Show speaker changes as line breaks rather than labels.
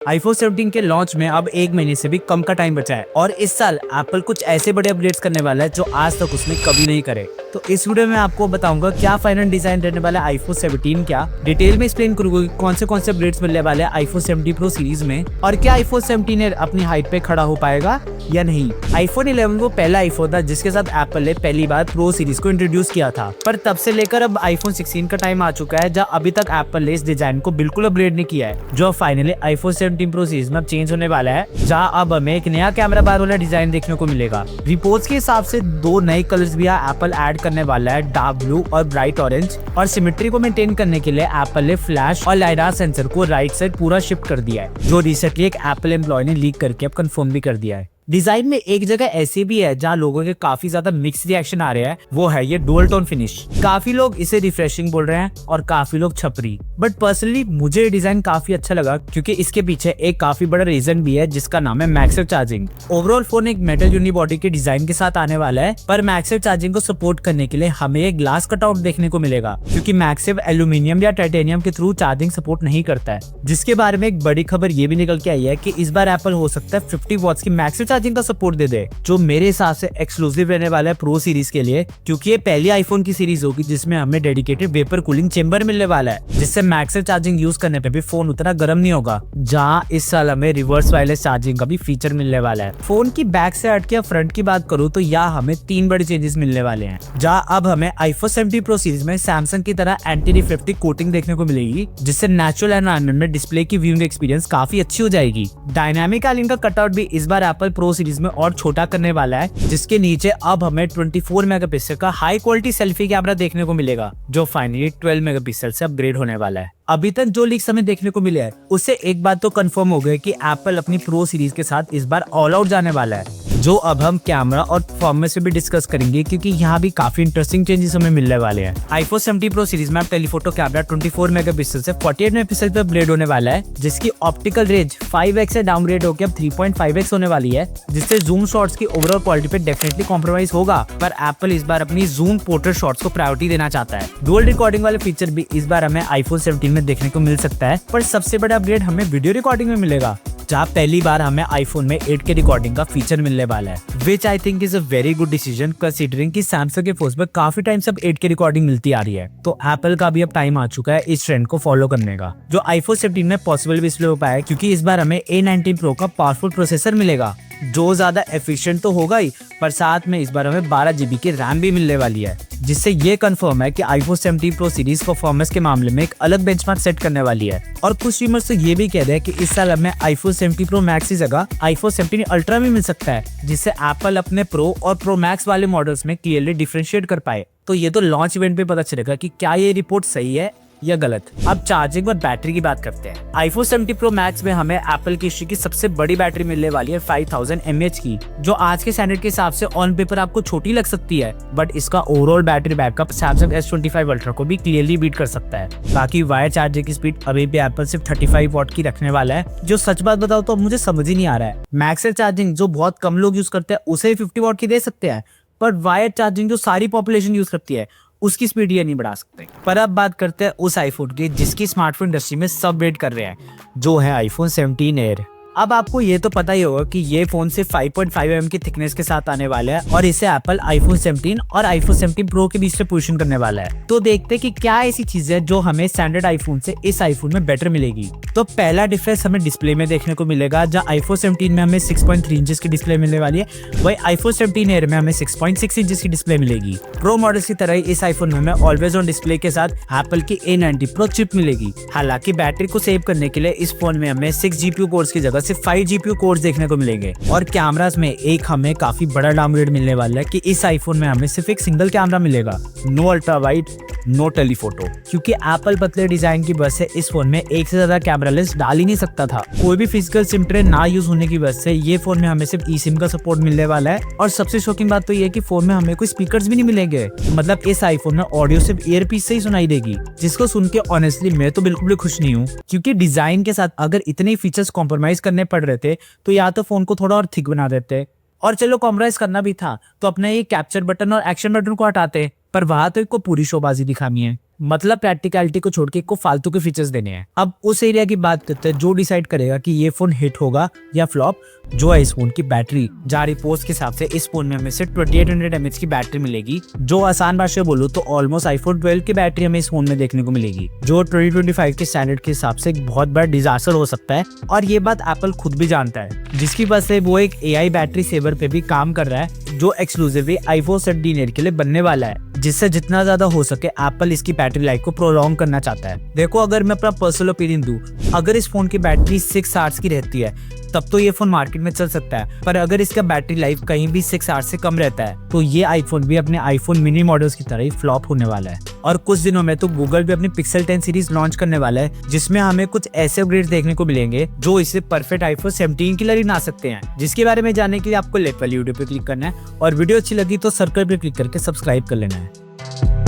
iPhone 17 के launch में अब 1 महीने से भी कम का टाइम बचा है और इस साल एप्पल कुछ ऐसे बड़े अपडेट्स करने वाला है जो आज तक उसने कभी नहीं करे। तो इस वीडियो में आपको बताऊंगा क्या फाइनल डिजाइन रहने वाला है iPhone 17 क्या डिटेल में एक्सप्लेन करूंगा कौन से अपडेट्स मिलने वाले हैं iPhone 17 Pro सीरीज में और क्या iPhone 17 अपनी हाइट पे खड़ा हो पाएगा या नहीं। iPhone 11 वो पहला आईफोन था जिसके साथ एप्पल ने पहली बार प्रो सीरीज को इंट्रोड्यूस किया था, पर तब से लेकर अब iPhone 16 का टाइम आ चुका है जहाँ अभी तक एप्पल ने इस डिजाइन को बिल्कुल अपग्रेड नहीं किया है, जो फाइनली iPhone 17 Pro सीरीज में अब चेंज होने वाला है, जहाँ अब हमें एक नया कैमरा बार वाला डिजाइन देखने को मिलेगा। रिपोर्ट्स के हिसाब से 2 नए कलर्स भी एप्पल ऐड करने वाला है, डार्क ब्लू और ब्राइट ऑरेंज, और सिमेट्री को मेंटेन करने के लिए एप्पल ने फ्लैश और लाइडार सेंसर को राइट साइड पूरा शिफ्ट कर दिया है, जो रिसेंटली एक एप्पल एम्प्लॉय ने लीक करके अब कंफर्म भी कर दिया है। डिजाइन में एक जगह ऐसी भी है जहाँ लोगों के काफी ज्यादा मिक्स रिएक्शन आ रहे हैं, वो है ये डुअल टोन फिनिश। काफी लोग इसे रिफ्रेशिंग बोल रहे हैं और काफी लोग छपरी, बट पर्सनली मुझे डिजाइन काफी अच्छा लगा क्योंकि इसके पीछे एक काफी बड़ा रीजन भी है जिसका नाम है मैगसेफ चार्जिंग। ओवरऑल फोन एक मेटल यूनिबॉडी के डिजाइन के साथ आने वाला है, पर मैगसेफ चार्जिंग को सपोर्ट करने के लिए हमें एक ग्लास कटआउट देखने को मिलेगा क्योंकि मैगसेफ एल्यूमिनियम या टाइटेनियम के थ्रू चार्जिंग सपोर्ट नहीं करता है, जिसके बारे में एक बड़ी खबर ये भी निकल के आई है कि इस बार एप्पल हो सकता है 50 वॉट्स की मैगसेफ चार्जिंग का सपोर्ट दे दे, जो मेरे हिसाब से एक्सक्लूसिव रहने वाला है प्रो सीरीज के लिए, क्योंकि ये पहली आईफोन की सीरीज होगी जिसमें हमें डेडिकेटेड वेपर कूलिंग चेंबर मिलने वाला है, जिससे मैगसेफ चार्जिंग यूज करने पे भी फोन उतना गर्म नहीं होगा। जहां इस साल हमें रिवर्स वायरलेस चार्जिंग का भी फीचर मिलने वाला है। फोन की बैक से हट के फ्रंट की बात करूँ तो यहाँ हमें 3 बड़े चेंजेस मिलने वाले हैं, जहाँ अब हमें iPhone 17 Pro सीरीज में सैमसंग की तरह एंटी रिफ्लेक्टिव कोटिंग देखने को मिलेगी, जिससे नेचुरल एनवायरनमेंट में डिस्प्ले की व्यूइंग एक्सपीरियंस काफी अच्छी हो जाएगी। डायनामिक आइलैंड का कटआउट भी इस बार एप्पल प्रो सीरीज में और छोटा करने वाला है, जिसके नीचे अब हमें 24 मेगापिक्सल का हाई क्वालिटी सेल्फी कैमरा देखने को मिलेगा, जो फाइनली 12 मेगापिक्सल से अपग्रेड होने वाला है। अभी तक जो लीक्स हमें देखने को मिले हैं उससे एक बात तो कंफर्म हो गई कि एप्पल अपनी प्रो सीरीज के साथ इस बार ऑल आउट जाने वाला है, जो अब हम कैमरा और परफॉर्मेंस से भी डिस्कस करेंगे क्योंकि यहाँ भी काफी इंटरेस्टिंग चेंजेस हमें मिलने वाले हैं। iPhone 17 Pro सीरीज में अब टेलीफोटो कैमरा 24 मेगापिक्सल से 48 मेगापिक्सल पे अपग्रेड होने वाला है, जिसकी ऑप्टिकल रेंज 5x से डाउनग्रेड होकर अब 3.5x होने वाली है, जिससे जूम शॉट्स की ओवरऑल क्वालिटी पे डेफिनेटली कॉम्प्रोमाइज होगा, पर एप्पल इस बार अपनी जूम पोर्ट्रेट शॉट्स को प्रायोरिटी देना चाहता है। डुअल रिकॉर्डिंग वाले फीचर भी इस बार हमें iPhone 17 में देखने को मिल सकता है, पर सबसे बड़ा अपग्रेड हमें वीडियो रिकॉर्डिंग में मिलेगा, जहाँ पहली बार हमें आईफोन में 8K रिकॉर्डिंग का फीचर मिलने वाला है, which I think is a very good decision considering कि सैमसंग के फोन्स में काफी टाइम से 8K रिकॉर्डिंग मिलती आ रही है। तो एप्पल का भी अब टाइम आ चुका है इस ट्रेंड को फॉलो करने का, जो iPhone 17 में पॉसिबल भी इसलिए हो पाया है क्योंकि इस बार हमें A19 Pro का पावरफुल प्रोसेसर मिलेगा, जो ज्यादा एफिशिएंट तो होगा ही, पर साथ में इस बार हमें 12GB की रैम भी मिलने वाली है, जिससे ये कंफर्म है कि iPhone 17 Pro सीरीज परफॉर्मेंस के मामले में एक अलग बेंचमार्क सेट करने वाली है। और कुछ रीमर्स तो ये भी कह रहे हैं कि इस साल हमें iPhone 17 Pro Max की जगह iPhone 17 Ultra भी मिल सकता है, जिससे एप्पल अपने Pro और Pro Max वाले मॉडल्स में क्लियरली डिफरेंशिएट कर पाए। तो ये तो लॉन्च इवेंट पे पता चलेगा कि क्या ये रिपोर्ट सही है या गलत। अब चार्जिंग और बैटरी की बात करते हैं। iPhone 17 Pro Max में हमें एप्पल की हिस्ट्री की सबसे बड़ी बैटरी मिलने वाली है 5000 mAh की, जो आज के स्टैंडर्ड के हिसाब से ऑन पेपर आपको छोटी लग सकती है, बट इसका overall battery backup Samsung S25 Ultra को भी क्लियरली बीट कर सकता है। बाकी वायर चार्जिंग की स्पीड अभी भी एप्पल सिर्फ 35 वॉट की रखने वाला है, जो सच बात बताओ तो मुझे समझ ही नहीं आ रहा है। मैक्सवेल चार्जिंग जो बहुत कम लोग यूज करते हैं उसे 50 वॉट की दे सकते हैं, पर वायर चार्जिंग जो सारी पॉपुलेशन यूज करती है उसकी स्पीड ये नहीं बढ़ा सकते। पर अब बात करते हैं उस आईफोन की जिसकी स्मार्टफोन इंडस्ट्री में सब वेट कर रहे हैं, जो है iPhone 17 Air। अब आपको ये तो पता ही होगा कि ये फोन से 5.5 mm की थिकनेस के साथ आने वाला है और इसे एप्पल iPhone 17 और iPhone 17 Pro के बीच में पोजीशन करने वाला है। तो देखते हैं कि क्या ऐसी चीजें हैं जो हमें स्टैंडर्ड आईफोन से इस आईफोन में बेटर मिलेगी। तो पहला डिफरेंस हमें डिस्प्ले में देखने को मिलेगा, जहाँ iPhone 17 में हमें 6.3 इंचेस की डिस्प्ले मिलने वाली है, वही iPhone 17 Air में हमें 6.6 इंचेस की डिस्प्ले मिलेगी। प्रो मॉडल्स की तरह इस आईफोन में हमें ऑलवेज ऑन डिस्प्ले के साथ एप्पल की A90 Pro चिप मिलेगी। हालांकि बैटरी को सेव करने के लिए इस फोन में हमें 6 GPU कोर्स की जगह सिर्फ 5 GPU कोर्स देखने को मिलेंगे। और कैमरास में एक हमें काफी बड़ा डाउनग्रेड मिलने वाला है कि इस आईफोन में हमें सिर्फ एक सिंगल कैमरा मिलेगा, no ultra wide, no telephoto, क्योंकि एप्पल पतले डिजाइन की वजह से इस फोन में एक से ज्यादा कैमरा लेंस डाल ही नहीं सकता था। कोई भी फिजिकल सिम ट्रे ना यूज होने की वजह से ये फोन में हमें सिर्फ ई सिम का सपोर्ट मिलने वाला है। और सबसे शॉकिंग बात तो ये है कि फोन में हमें कोई स्पीकर्स भी नहीं मिलेंगे, मतलब इस आईफोन में ऑडियो सिर्फ ईयरपीस से ही सुनाई देगी, जिसको सुन के ऑनेस्टली मैं तो बिल्कुल भी खुश नहीं हूँ, क्योंकि डिजाइन के साथ अगर इतने फीचर्स कॉम्प्रोमाइज करने पड़ रहे थे तो या तो फोन को थोड़ा और थिक बना देते, और चलो कॉम्प्रोमाइज करना भी था तो अपना ये कैप्चर बटन और एक्शन बटन को हटाते, पर वहां तो इनको पूरी शोबाजी दिखानी है, मतलब प्रैक्टिकलिटी को छोड़ के इनको फालतू के फीचर्स देने हैं। अब उस एरिया की बात करते हैं जो डिसाइड करेगा कि ये फोन हिट होगा या फ्लॉप, जो है इस फोन की बैटरी। जहाँ रिपोर्ट्स के हिसाब से इस फोन में हमें सिर्फ 2800 mAh की बैटरी मिलेगी, जो आसान भाषा में बोलूं तो ऑलमोस्ट आईफोन 12 की बैटरी हमें इस फोन में देखने को मिलेगी, जो 2025 के स्टैंडर्ड के हिसाब से एक बहुत बड़ा डिजास्टर हो सकता है। और ये बात एप्पल खुद भी जानता है, जिसकी वजह से वो एक AI बैटरी सेवर पे भी काम कर रहा है, जो एक्सक्लूसिवली आईफोन 17 के लिए बनने वाला है, जिससे जितना ज्यादा हो सके एप्पल इसकी बैटरी लाइफ को प्रोलॉन्ग करना चाहता है। देखो, अगर मैं अपना पर्सनल ओपिनियन दूं, अगर इस फोन की बैटरी 6 आवर्स की रहती है तब तो ये फोन मार्केट में चल सकता है, पर अगर इसका बैटरी लाइफ कहीं भी 6 आवर्स से कम रहता है तो ये आईफोन भी अपने आईफोन मिनी मॉडल्स की तरह ही फ्लॉप होने वाला है। और कुछ दिनों में तो गूगल भी अपनी पिक्सल 10 सीरीज लॉन्च करने वाला है, जिसमें हमें कुछ ऐसे अपग्रेड्स देखने को मिलेंगे जो इसे परफेक्ट आईफोन 17 के लिए ना सकते हैं। जिसके बारे में जानने के लिए आपको लेफ्ट वाली वीडियो पे क्लिक करना है, और वीडियो अच्छी लगी तो सर्कल पे क्लिक करके सब्सक्राइब कर लेना है।